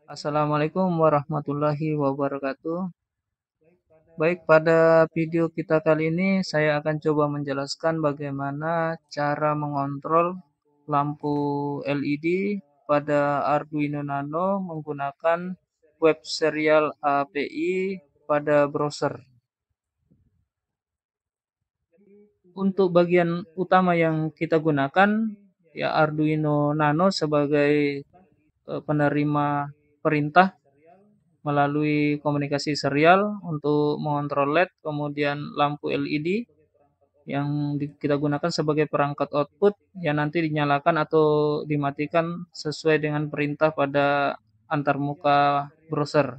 Assalamualaikum warahmatullahi wabarakatuh. Baik, pada video kita kali ini saya akan coba menjelaskan bagaimana cara mengontrol lampu LED pada Arduino Nano menggunakan web serial API pada browser. Untuk bagian utama yang kita gunakan ya Arduino Nano sebagai penerima perintah melalui komunikasi serial untuk mengontrol LED, kemudian lampu LED yang kita gunakan sebagai perangkat output yang nanti dinyalakan atau dimatikan sesuai dengan perintah pada antarmuka browser.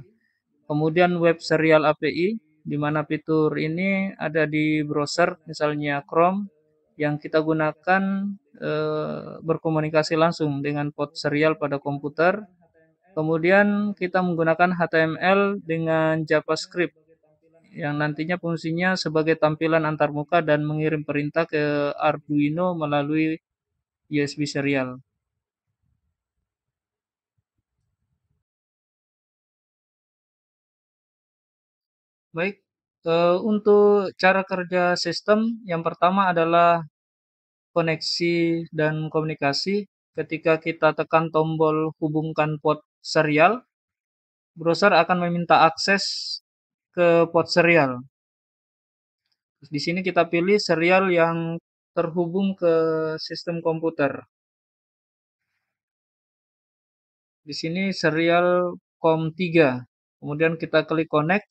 Kemudian web serial API, di mana fitur ini ada di browser, misalnya Chrome, yang kita gunakan berkomunikasi langsung dengan port serial pada komputer. Kemudian kita menggunakan HTML dengan JavaScript yang nantinya fungsinya sebagai tampilan antarmuka dan mengirim perintah ke Arduino melalui USB serial. Baik, untuk cara kerja sistem yang pertama adalah koneksi dan komunikasi. Ketika kita tekan tombol hubungkan port serial, browser akan meminta akses ke port serial. Di sini kita pilih serial yang terhubung ke sistem komputer. Di sini serial COM3. Kemudian kita klik connect.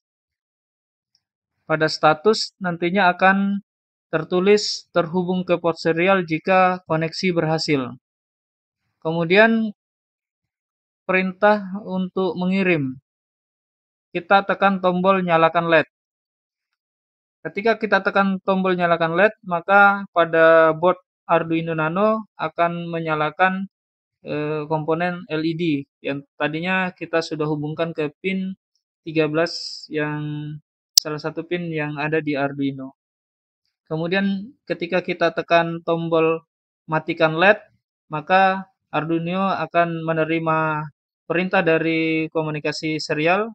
Pada status nantinya akan tertulis terhubung ke port serial jika koneksi berhasil. Kemudian perintah untuk mengirim. Kita tekan tombol nyalakan LED. Ketika kita tekan tombol nyalakan LED, maka pada board Arduino Nano akan menyalakan komponen LED yang tadinya kita sudah hubungkan ke pin 13 yang salah satu pin yang ada di Arduino. Kemudian ketika kita tekan tombol matikan LED, maka Arduino akan menerima perintah dari komunikasi serial,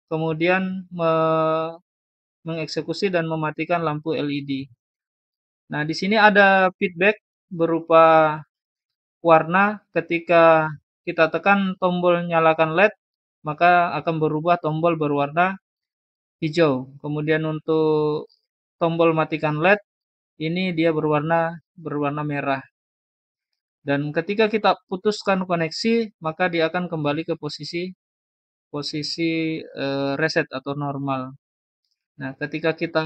kemudian mengeksekusi dan mematikan lampu LED. Nah, di sini ada feedback berupa warna ketika kita tekan tombol nyalakan LED, maka akan berubah tombol berwarna hijau. Kemudian untuk tombol matikan LED, ini dia berwarna merah. Dan ketika kita putuskan koneksi, maka dia akan kembali ke posisi reset atau normal. Nah, ketika kita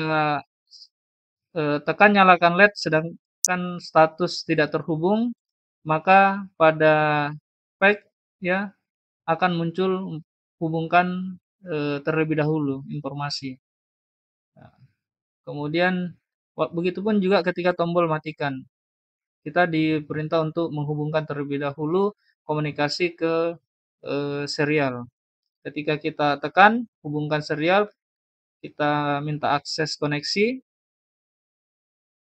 tekan nyalakan LED sedangkan status tidak terhubung, maka pada spek ya akan muncul hubungkan terlebih dahulu informasi. Nah, kemudian begitupun juga ketika tombol matikan. Kita diperintah untuk menghubungkan terlebih dahulu komunikasi ke serial. Ketika kita tekan hubungkan serial, kita minta akses koneksi,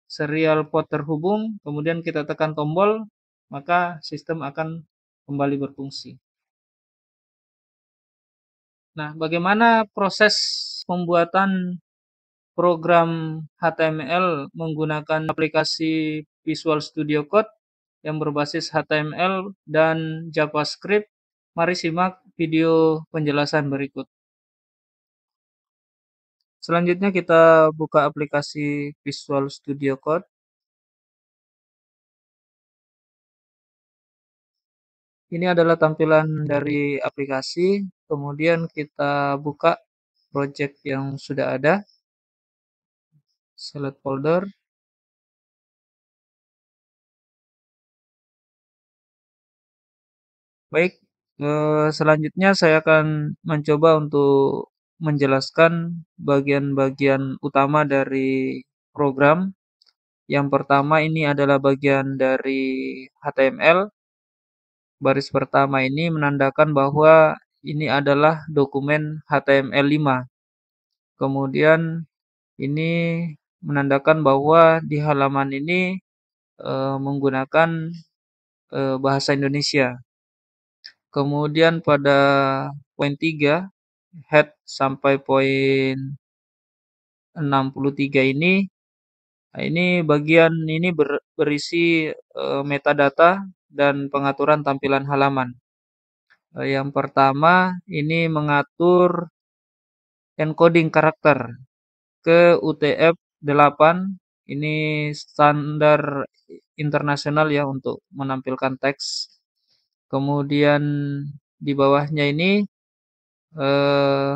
serial port terhubung, kemudian kita tekan tombol, maka sistem akan kembali berfungsi. Nah, bagaimana proses pembuatan program HTML menggunakan aplikasi Visual Studio Code yang berbasis HTML dan JavaScript? Mari simak video penjelasan berikut. Selanjutnya kita buka aplikasi Visual Studio Code. Ini adalah tampilan dari aplikasi. Kemudian kita buka project yang sudah ada. Select folder. Baik, selanjutnya saya akan mencoba untuk menjelaskan bagian-bagian utama dari program. Yang pertama ini adalah bagian dari HTML. Baris pertama ini menandakan bahwa ini adalah dokumen HTML5. Kemudian ini menandakan bahwa di halaman ini menggunakan bahasa Indonesia. Kemudian pada poin 3, head sampai poin 63 ini bagian ini berisi metadata dan pengaturan tampilan halaman. Yang pertama ini mengatur encoding karakter ke UTF-8. Ini standar internasional ya untuk menampilkan teks. Kemudian di bawahnya ini eh,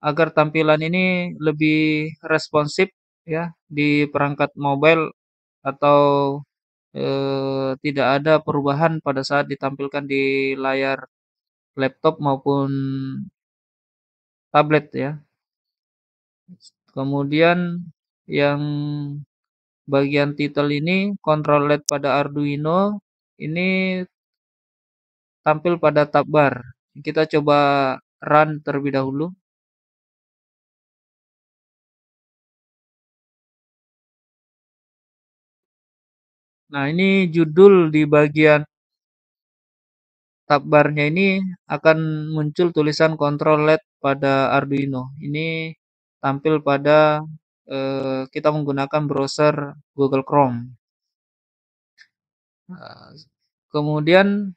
agar tampilan ini lebih responsif ya di perangkat mobile atau tidak ada perubahan pada saat ditampilkan di layar laptop maupun tablet ya. Kemudian yang bagian titel ini control LED pada Arduino ini tampil pada tab bar. Kita coba run terlebih dahulu. Nah, ini judul di bagian tab barnya ini akan muncul tulisan control LED pada Arduino. Ini tampil pada kita menggunakan browser Google Chrome. Nah, kemudian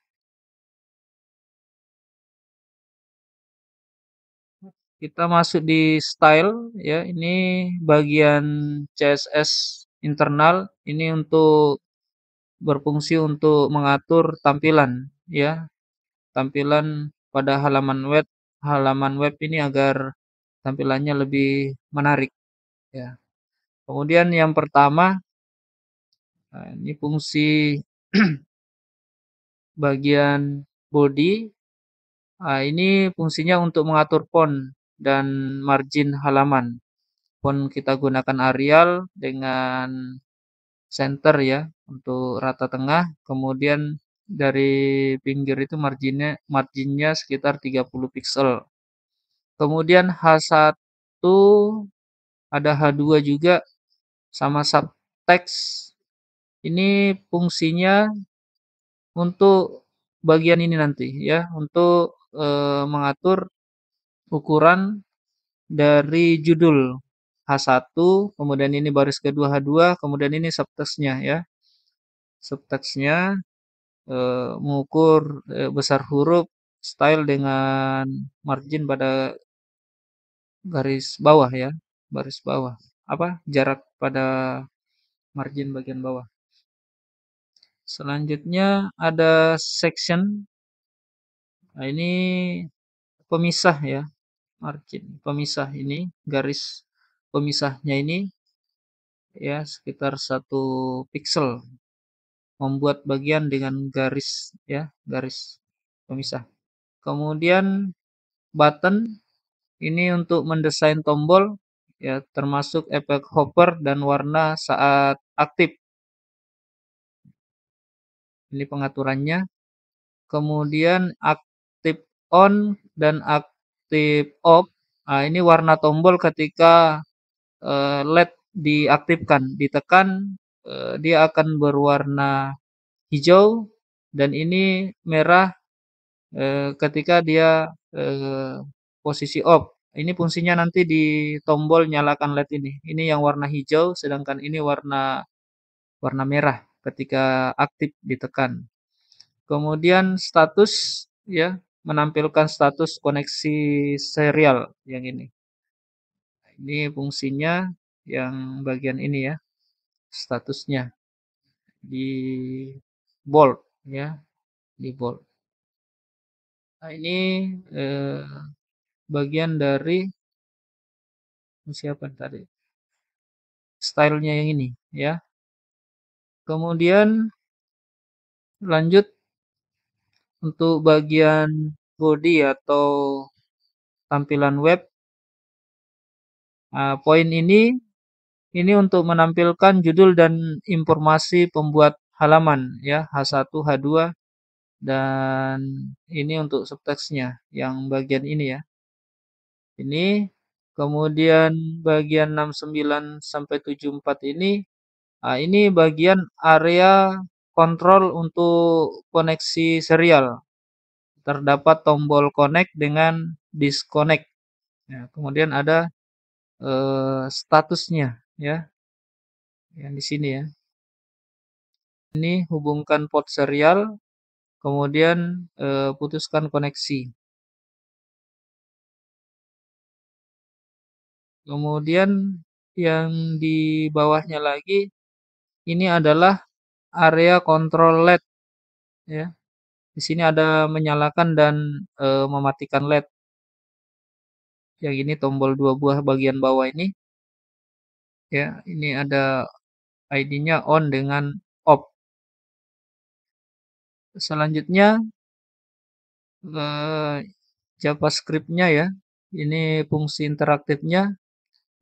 kita masuk di style ya. Ini bagian CSS internal. Ini untuk berfungsi untuk mengatur tampilan ya. Tampilan pada halaman web ini agar tampilannya lebih menarik ya. Kemudian yang pertama, nah ini fungsi bagian body. Nah, ini fungsinya untuk mengatur font dan margin halaman. Font kita gunakan Arial dengan center ya untuk rata tengah. Kemudian dari pinggir itu marginnya sekitar 30 pixel. Kemudian H1 ada H2 juga sama subtext. Ini fungsinya untuk bagian ini nanti ya, untuk mengatur ukuran dari judul H1, kemudian ini baris kedua H2, kemudian ini subtext-nya ya. Subtext-nya mengukur besar huruf, style dengan margin pada garis bawah ya, baris bawah. Apa? Jarak pada margin bagian bawah. Selanjutnya ada section. Nah, ini pemisah ya, margin pemisah ini, garis pemisahnya ini ya sekitar 1 pixel. Membuat bagian dengan garis ya, garis pemisah. Kemudian button ini untuk mendesain tombol ya, termasuk efek hover dan warna saat aktif. Ini pengaturannya. Kemudian aktif on dan aktif off. Nah, ini warna tombol ketika LED diaktifkan, ditekan dia akan berwarna hijau dan ini merah ketika dia posisi off. Ini fungsinya nanti di tombol nyalakan LED ini. Ini yang warna hijau, sedangkan ini warna warna merah ketika aktif ditekan. Kemudian status ya, menampilkan status koneksi serial yang ini. Ini fungsinya yang bagian ini ya, statusnya di bold ya, di bold. Nah, ini eh, bagian dari siapa tadi? Stylenya yang ini ya. Kemudian lanjut untuk bagian body atau tampilan web. Nah, poin ini untuk menampilkan judul dan informasi pembuat halaman ya, H1, H2 dan ini untuk subtext-nya yang bagian ini ya. Ini kemudian bagian 69 sampai 74 ini bagian area kontrol untuk koneksi serial. terdapat tombol connect dengan disconnect. Ya, kemudian ada statusnya ya, yang di sini ya. Ini hubungkan port serial, kemudian putuskan koneksi. Kemudian yang di bawahnya lagi ini adalah area control LED ya. Di sini ada menyalakan dan mematikan LED. Yang ini tombol dua buah bagian bawah ini ya, ini ada ID-nya on dengan off. Selanjutnya eh, JavaScript-nya ya. Ini fungsi interaktifnya.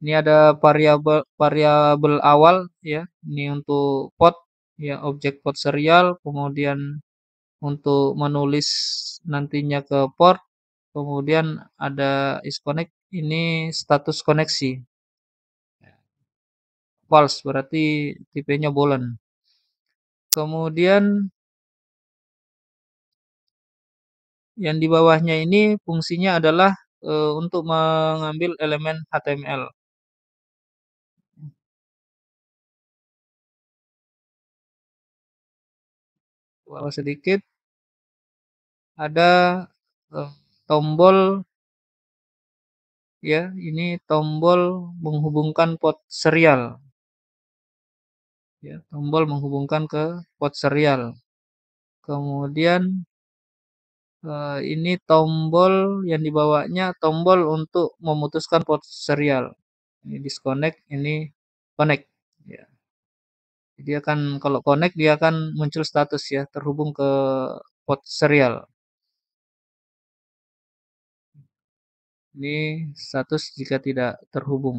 Ini ada variabel variabel awal ya. Ini untuk port ya, objek port serial, kemudian untuk menulis nantinya ke port, kemudian ada isConnect, ini status koneksi. False berarti tipenya boolean. Kemudian yang di bawahnya ini fungsinya adalah untuk mengambil elemen HTML. Bawah sedikit ada eh, tombol ya, ini tombol menghubungkan port serial ya, tombol menghubungkan ke port serial. Kemudian ini tombol yang dibawanya tombol untuk memutuskan port serial. Ini disconnect, ini connect ya. Jadi akan kalau connect dia akan muncul status ya, terhubung ke port serial. Ini status jika tidak terhubung.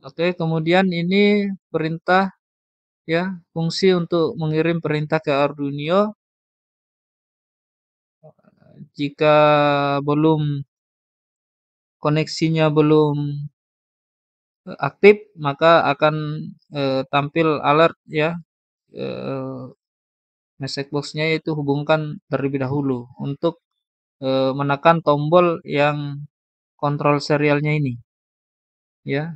Oke, kemudian ini perintah ya, fungsi untuk mengirim perintah ke Arduino. Jika belum koneksinya belum aktif, maka akan tampil alert ya, eh, message box-nya itu hubungkan terlebih dahulu untuk menekan tombol yang kontrol serialnya ini ya.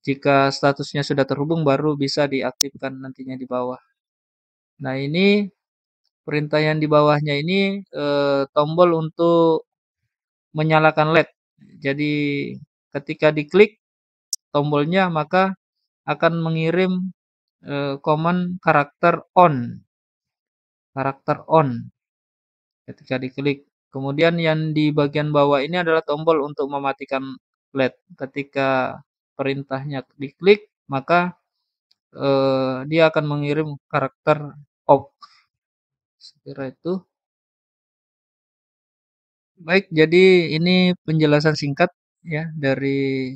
Jika statusnya sudah terhubung baru bisa diaktifkan nantinya di bawah. Nah, ini perintah yang di bawahnya ini tombol untuk menyalakan LED. Jadi ketika diklik tombolnya maka akan mengirim command karakter on ketika diklik. Kemudian yang di bagian bawah ini adalah tombol untuk mematikan LED. Ketika perintahnya diklik maka dia akan mengirim karakter off. Sekira itu. Baik, jadi ini penjelasan singkat ya dari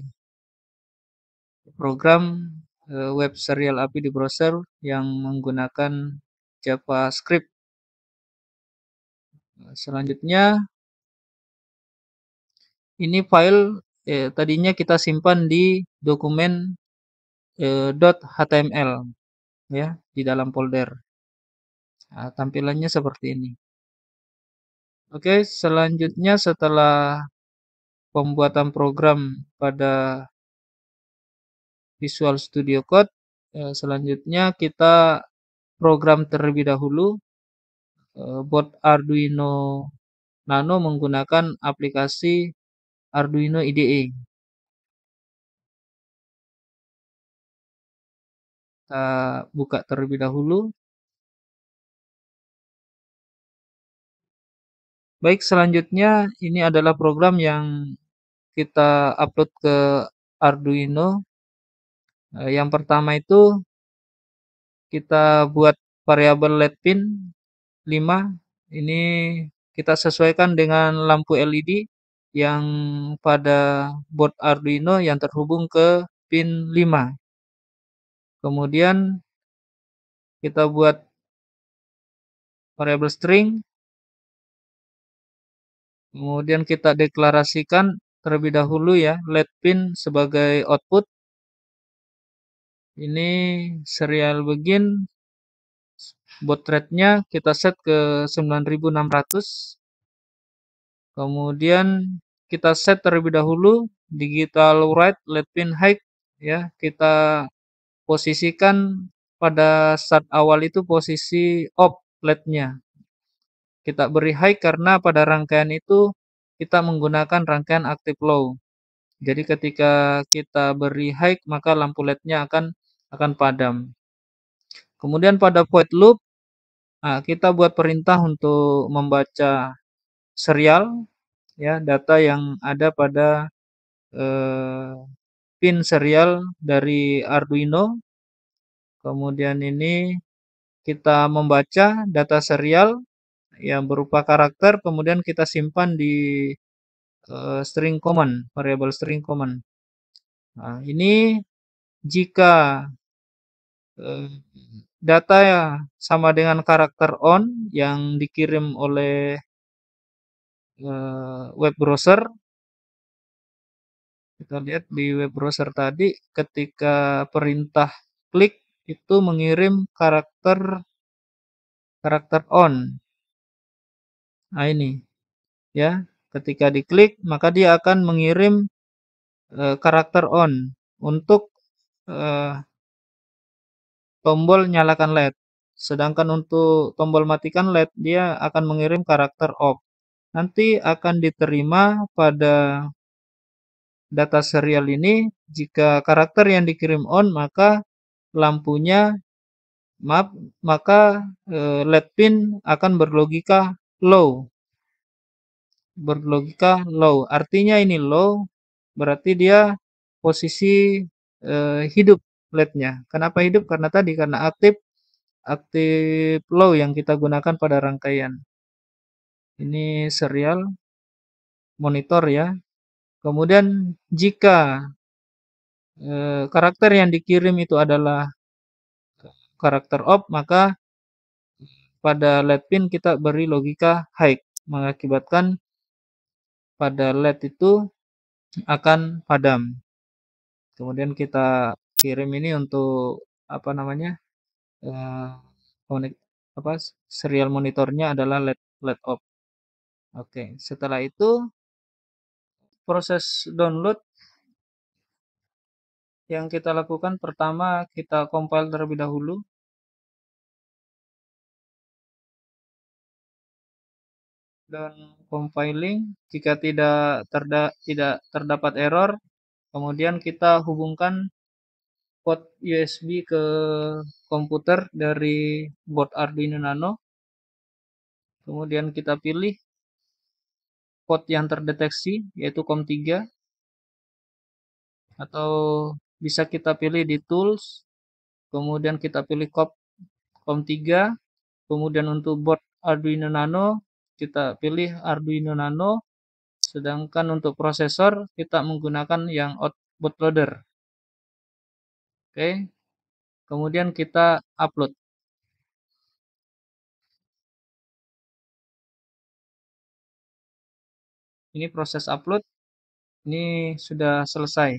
program web serial API di browser yang menggunakan JavaScript. Selanjutnya ini file tadinya kita simpan di dokumen .html ya, di dalam folder. Nah, tampilannya seperti ini. Oke, selanjutnya setelah pembuatan program pada Visual Studio Code, selanjutnya kita program terlebih dahulu board Arduino Nano menggunakan aplikasi Arduino IDE. Kita buka terlebih dahulu. Baik, selanjutnya ini adalah program yang kita upload ke Arduino. Yang pertama itu kita buat variabel LED pin 5. Ini kita sesuaikan dengan lampu LED yang pada board Arduino yang terhubung ke pin 5. Kemudian kita buat variabel string. Kemudian kita deklarasikan terlebih dahulu ya LED pin sebagai output. Ini serial begin Baud rate-nya kita set ke 9600. Kemudian kita set terlebih dahulu digital write LED pin height, ya. Kita posisikan pada saat awal itu posisi off LED-nya. Kita beri high karena pada rangkaian itu kita menggunakan rangkaian active low. Jadi ketika kita beri high maka lampu LED-nya akan padam. Kemudian pada void loop, kita buat perintah untuk membaca serial, ya, data yang ada pada eh, pin serial dari Arduino. Kemudian ini kita membaca data serial yang berupa karakter, kemudian kita simpan di string command, variable string command. Nah, ini jika eh, data ya sama dengan karakter on yang dikirim oleh web browser. Kita lihat di web browser tadi, ketika perintah klik itu mengirim karakter on. Nah, ini ya, ketika diklik maka dia akan mengirim karakter on untuk eh, tombol nyalakan LED. Sedangkan untuk tombol matikan LED dia akan mengirim karakter off. Nanti akan diterima pada data serial ini jika karakter yang dikirim on maka lampunya maaf maka LED pin akan berlogika low. Artinya ini low berarti dia posisi hidup LED-nya. Kenapa hidup? Karena aktif aktif low yang kita gunakan pada rangkaian. Ini serial monitor ya. Kemudian jika karakter yang dikirim itu adalah karakter off, maka pada LED pin kita beri logika high, mengakibatkan pada LED itu akan padam. Kemudian kita kirim ini untuk apa namanya? eh, apa serial monitornya adalah LED off. Oke, setelah itu proses download yang kita lakukan pertama kita compile terlebih dahulu. Dan compiling jika tidak terdapat error, kemudian kita hubungkan port USB ke komputer dari board Arduino Nano. Kemudian kita pilih port yang terdeteksi yaitu COM3, atau bisa kita pilih di tools, kemudian kita pilih COM3, kemudian untuk board Arduino Nano kita pilih Arduino Nano, sedangkan untuk prosesor kita menggunakan yang bootloader. Oke, kemudian kita upload. Ini proses upload, ini sudah selesai.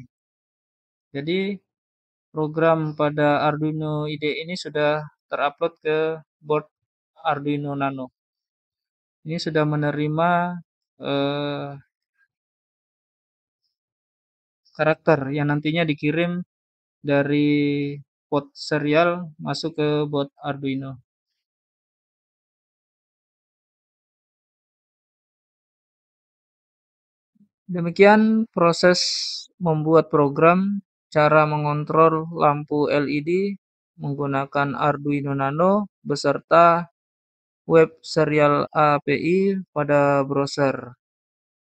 Jadi program pada Arduino IDE ini sudah terupload ke board Arduino Nano. Ini sudah menerima eh, karakter yang nantinya dikirim dari port serial masuk ke board Arduino. Demikian proses membuat program cara mengontrol lampu LED menggunakan Arduino Nano beserta web serial API pada browser.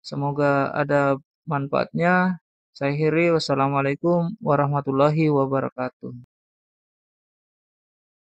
Semoga ada manfaatnya. Saya akhiri, wassalamualaikum warahmatullahi wabarakatuh.